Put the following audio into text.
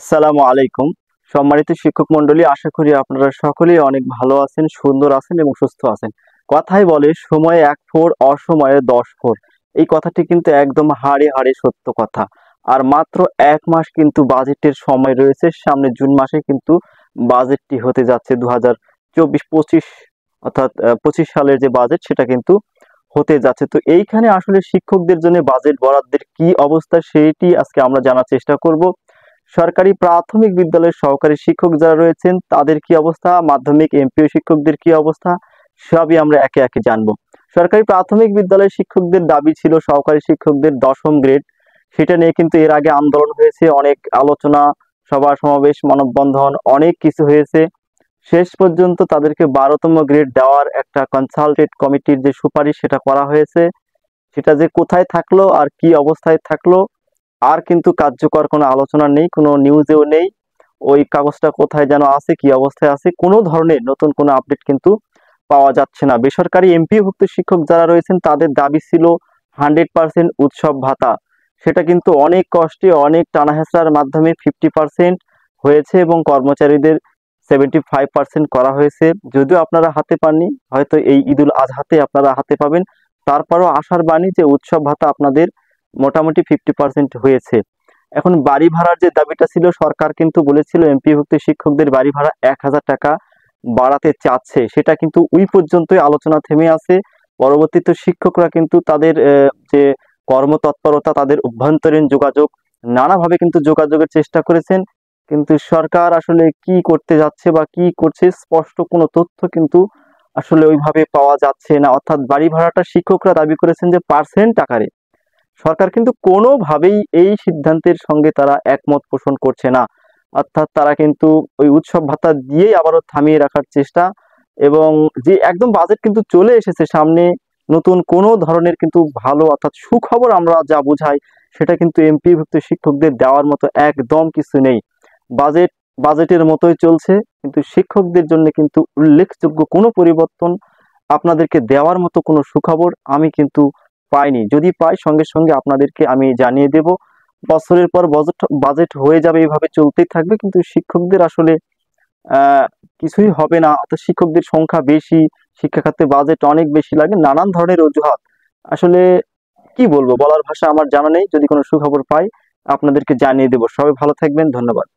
আসসালামু আলাইকুম। সম্মানিত শিক্ষক মণ্ডলী, আশা করি আপনারা সকলেই অনেক ভালো আছেন, সুন্দর আছেন এবং সুস্থ আছেন। কথায় বলে সময়ে ১ ফোর, অসময়ে ১০ ফোর। এই কথাটি কিন্তু একদম হাড়ে হাড়ে সত্য কথা। আর মাত্র ১ মাস কিন্তু বাজেটের সময় রয়েছে। সামনে জুন মাসে কিন্তু বাজেটটি হতে যাচ্ছে ২০২৪-২৫, অর্থাৎ ২৫ সালের যে বাজেট সেটা কিন্তু হতে যাচ্ছে। তো এইখানে আসলে শিক্ষকদের জন্য বাজেট বরাদ্দের কি অবস্থা সেইটি আজকে আমরা জানার চেষ্টা করব। সরকারি প্রাথমিক বিদ্যালয়ের সহকারী শিক্ষক যারা রয়েছেন তাদের কি অবস্থা, মাধ্যমিক এমপিও শিক্ষকদের কি অবস্থা, সবই আমরা একে একে জানবো। সরকারি প্রাথমিক বিদ্যালয়ের শিক্ষকদের দাবি ছিল সহকারী শিক্ষকদের ১০ম গ্রেড। সেটা নিয়ে কিন্তু এর আগে আন্দোলন হয়েছে, অনেক আলোচনা, সভা সমাবেশ, মানববন্ধন, অনেক কিছু হয়েছে। শেষ পর্যন্ত তাদেরকে ১২তম গ্রেড দেওয়ার একটা কনসালটেট কমিটির যে সুপারিশ সেটা করা হয়েছে। সেটা যে কোথায় থাকলো আর কি অবস্থায় থাকলো, আর কিন্তু কার্যকর কোনো আলোচনা নেই, কোনো নিউজেও নেই। ওই কাগজটা কোথায় যেন আছে, কি অবস্থায় আছে, কোনো ধরনের নতুন কোনো আপডেট কিন্তু পাওয়া যাচ্ছে না। বেসরকারি এমপিওভুক্ত শিক্ষক যারা রয়েছেন তাদের দাবি ছিল 100% উৎসব ভাতা। সেটা কিন্তু অনেক কষ্টে, অনেক টানাহেঁচড়ার মাধ্যমে 50% হয়েছে এবং কর্মচারীদের 75% করা হয়েছে। যদিও আপনারা হাতে পাননি, হয়তো এই ঈদুল আজহাতে আপনারা হাতে পাবেন। তারপরও আশার বাণী যে উৎসব ভাতা আপনাদের মোটামুটি 50% হয়েছে। এখন বাড়ি ভাড়ার যে দাবিটা ছিল, সরকার কিন্তু বলেছিল এমপিভুক্ত শিক্ষকদের বাড়ি ভাড়া ১,০০০ টাকা বাড়াতে চাচ্ছে। সেটা কিন্তু ওই পর্যন্তই আলোচনা থেমে আছে। পরবর্তীতে শিক্ষকরা কিন্তু তাদের যে কর্মতৎপরতা, তাদের অভ্যন্তরীণ যোগাযোগ, নানাভাবে কিন্তু যোগাযোগের চেষ্টা করেছেন। কিন্তু সরকার আসলে কি করতে যাচ্ছে বা কি করছে স্পষ্ট কোনো তথ্য কিন্তু আসলে ওইভাবে পাওয়া যাচ্ছে না। অর্থাৎ বাড়ি ভাড়াটা শিক্ষকরা দাবি করেছেন যে পার্সেন্ট আকারে। সরকার কিন্তু কোনোভাবেই এই সিদ্ধান্তের সঙ্গে তারা একমত পোষণ করছে না। অর্থাৎ তারা কিন্তু ওই উৎসব ভাতা দিয়েই আবারও থামিয়ে রাখার চেষ্টা। এবং যে একদম বাজেট কিন্তু চলে এসেছে সামনে, নতুন কোনো ধরনের কিন্তু ভালো অর্থাৎ সুখবর আমরা যা বোঝাই সেটা কিন্তু এমপিভুক্ত শিক্ষকদের দেওয়ার মতো একদম কিছু নেই। বাজেট বাজেটের মতোই চলছে, কিন্তু শিক্ষকদের জন্য কিন্তু উল্লেখযোগ্য কোনো পরিবর্তন, আপনাদেরকে দেওয়ার মতো কোনো সুখবর আমি কিন্তু পাইনি। যদি পাই সঙ্গে সঙ্গে আপনাদেরকে আমি জানিয়ে দেব। বছরের পর বাজেট বাজেট হয়ে যাবে, এইভাবে চলতেই থাকবে, কিন্তু শিক্ষকদের আসলে আহ কিছুই হবে না। অর্থাৎ শিক্ষকদের সংখ্যা বেশি, শিক্ষা খাতে বাজেট অনেক বেশি লাগে, নানান ধরনের অজুহাত। আসলে কি বলবো, বলার ভাষা আমার জানা নেই। যদি কোনো সুখবর পাই আপনাদেরকে জানিয়ে দেব। সবাই ভালো থাকবেন, ধন্যবাদ।